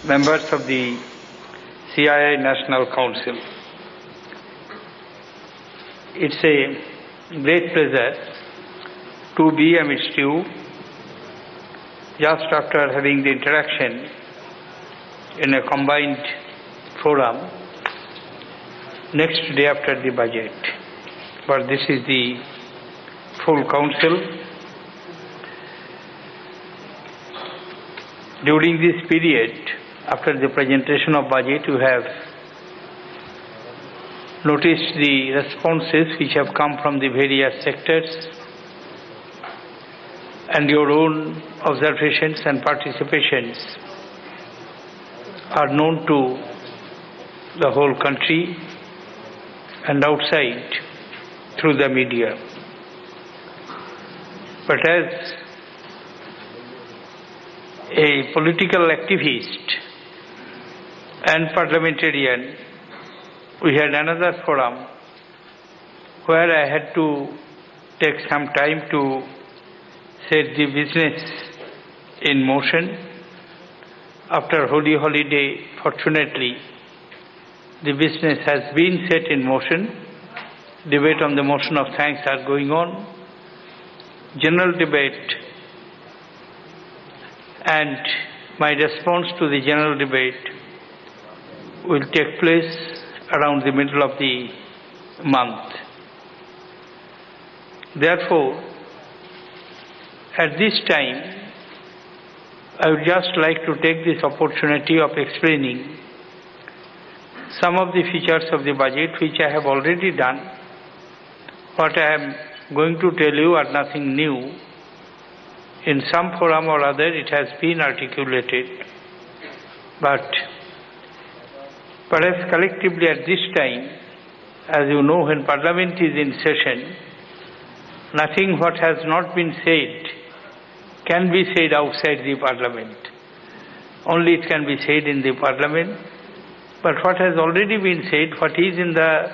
members of the CII National Council. It's a great pleasure to be amidst you just after having the interaction in a combined forum next day after the budget. But this is the full council. During this period, after the presentation of budget, you have noticed the responses which have come from the various sectors, and your own observations and participations are known to the whole country and outside through the media. But as a political activist and parliamentarian, we had another forum where I had to take some time to set the business in motion. After Holy Holiday, fortunately, the business has been set in motion. Debate on the motion of thanks are going on. General debate and my response to the general debate will take place around the middle of the month. Therefore, at this time, I would just like to take this opportunity of explaining some of the features of the budget which I have already done. What I am going to tell you are nothing new. In some forum or other it has been articulated, but perhaps collectively at this time, as you know, when Parliament is in session, nothing what has not been said can be said outside the Parliament. Only it can be said in the Parliament. But what has already been said, what is in the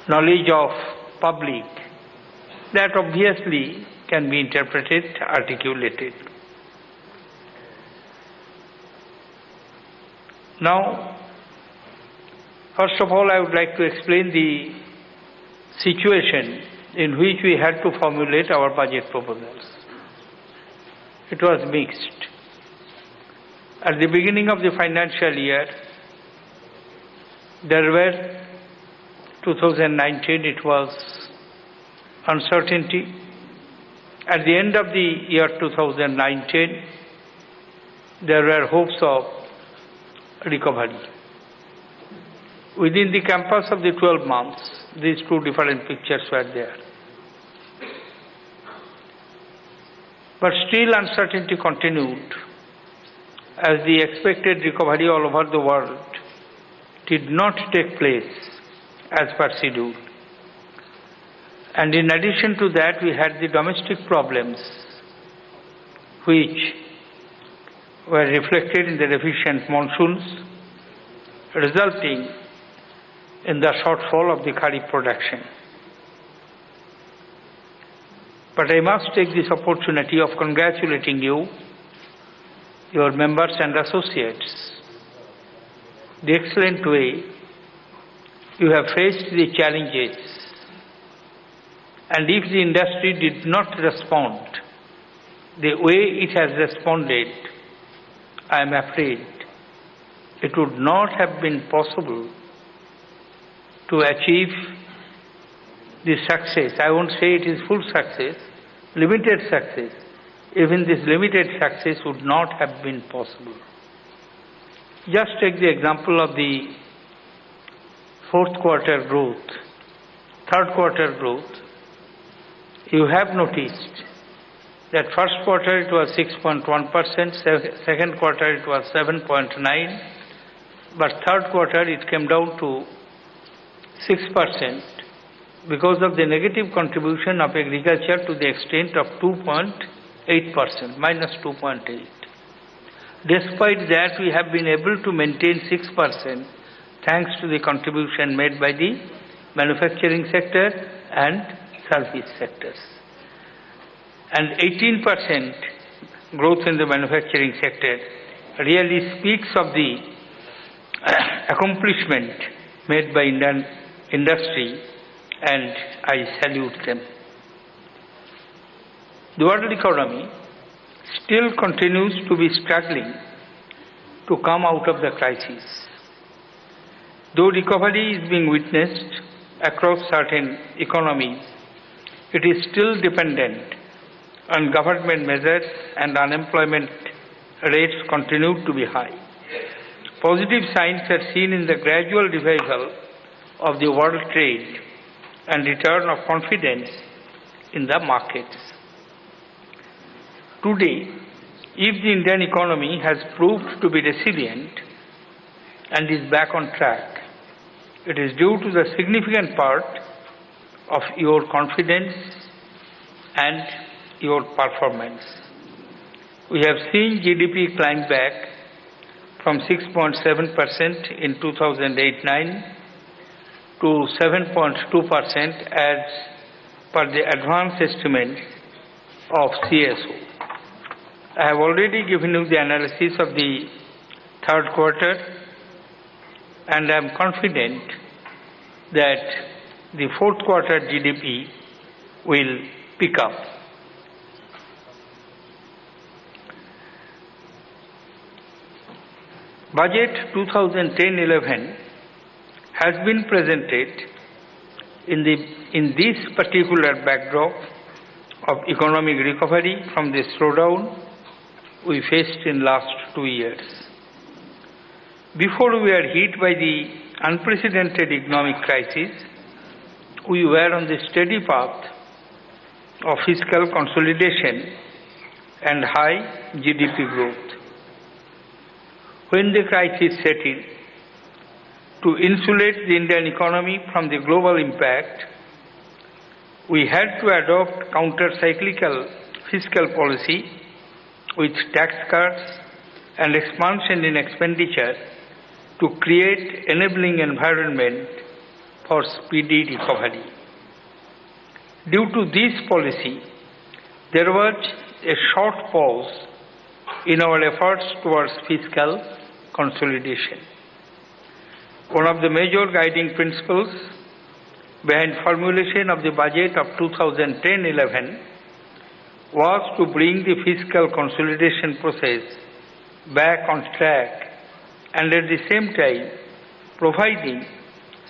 knowledge of public, that obviously can be interpreted, articulated. Now, first of all, I would like to explain the situation in which we had to formulate our budget proposals. It was mixed. At the beginning of the financial year, there were 2019, it was uncertainty. At the end of the year 2019, there were hopes of recovery. Within the campus of the 12 months, these two different pictures were there. But still uncertainty continued, as the expected recovery all over the world did not take place as per schedule. And in addition to that, we had the domestic problems which were reflected in the deficient monsoons, resulting in the shortfall of the kharif production. But I must take this opportunity of congratulating you, your members and associates, the excellent way you have faced the challenges. And if the industry did not respond the way it has responded, I am afraid it would not have been possible to achieve the success. I won't say it is full success, limited success. Even this limited success would not have been possible. Just take the example of the fourth quarter growth, third quarter growth. You have noticed that first quarter it was 6.1%, second quarter it was 7.9%, but third quarter it came down to 6% because of the negative contribution of agriculture to the extent of 2.8%, minus 2.8%. Despite that, we have been able to maintain 6% thanks to the contribution made by the manufacturing sector and service sectors. And 18% growth in the manufacturing sector really speaks of the accomplishment made by Indian industry, and I salute them. The world economy still continues to be struggling to come out of the crisis. Though recovery is being witnessed across certain economies, it is still dependent on government measures, and unemployment rates continue to be high. Positive signs are seen in the gradual revival of the world trade and return of confidence in the markets. Today, if the Indian economy has proved to be resilient and is back on track, it is due to the significant part of your confidence and your performance. We have seen GDP climb back from 6.7% in 2008-9 to 7.2% as per the advanced estimates of CSO. I have already given you the analysis of the third quarter, and I am confident that the fourth quarter GDP will pick up. Budget 2010-11 has been presented in this particular backdrop of economic recovery from the slowdown we faced in last 2 years. Before we were hit by the unprecedented economic crisis, we were on the steady path of fiscal consolidation and high GDP growth. When the crisis set in, to insulate the Indian economy from the global impact, we had to adopt counter-cyclical fiscal policy with tax cuts and expansion in expenditure to create enabling environment for speedy recovery. Due to this policy, there was a short pause in our efforts towards fiscal consolidation. One of the major guiding principles behind formulation of the budget of 2010-11 was to bring the fiscal consolidation process back on track and at the same time providing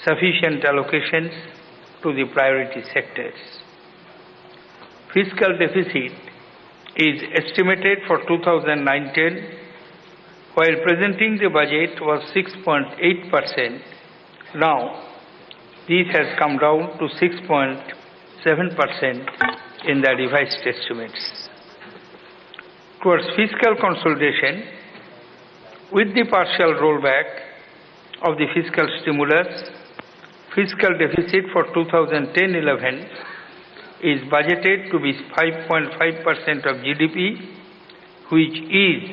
sufficient allocations to the priority sectors. Fiscal deficit is estimated for 2019, while presenting the budget was 6.8%. Now, this has come down to 6.7% in the revised estimates. Towards fiscal consolidation, with the partial rollback of the fiscal stimulus, fiscal deficit for 2010-11 is budgeted to be 5.5% of GDP, which is,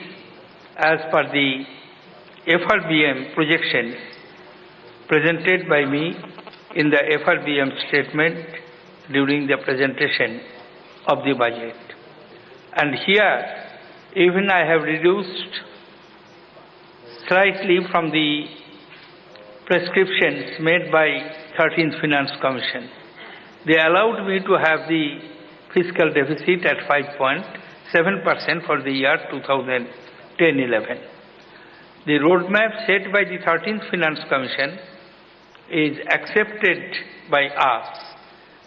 as per the FRBM projections presented by me in the FRBM statement during the presentation of the budget. And here, even I have reduced slightly from the prescriptions made by 13th Finance Commission. They allowed me to have the fiscal deficit at 5.7% for the year 2010-11. The roadmap set by the 13th Finance Commission is accepted by us,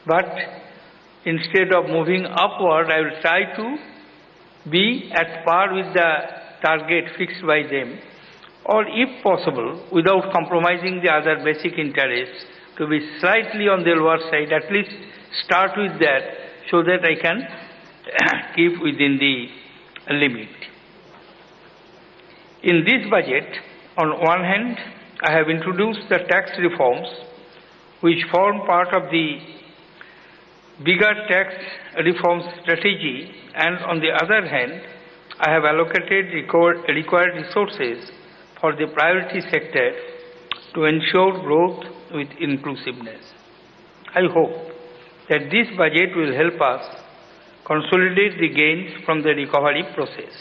but instead of moving upward, I will try to be at par with the target fixed by them, or if possible, without compromising the other basic interests, to be slightly on the lower side, at least start with that so that I can keep within the limit. In this budget, on one hand, I have introduced the tax reforms which form part of the bigger tax reform strategy, and on the other hand, I have allocated required resources for the priority sector to ensure growth with inclusiveness. I hope that this budget will help us consolidate the gains from the recovery process.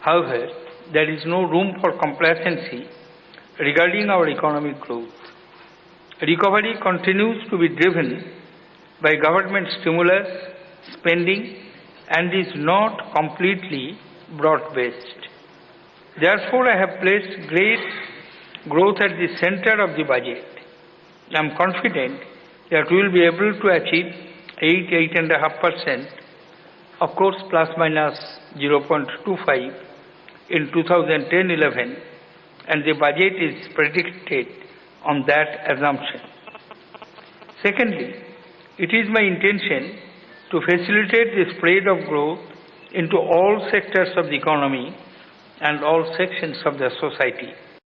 However, there is no room for complacency regarding our economic growth. Recovery continues to be driven by government stimulus, spending, and is not completely broad-based. Therefore, I have placed great growth at the center of the budget. I am confident that we will be able to achieve 8.5%, of course plus minus 0.25 in 2010-11, and the budget is predicted on that assumption. Secondly, it is my intention to facilitate the spread of growth into all sectors of the economy and all sections of the society.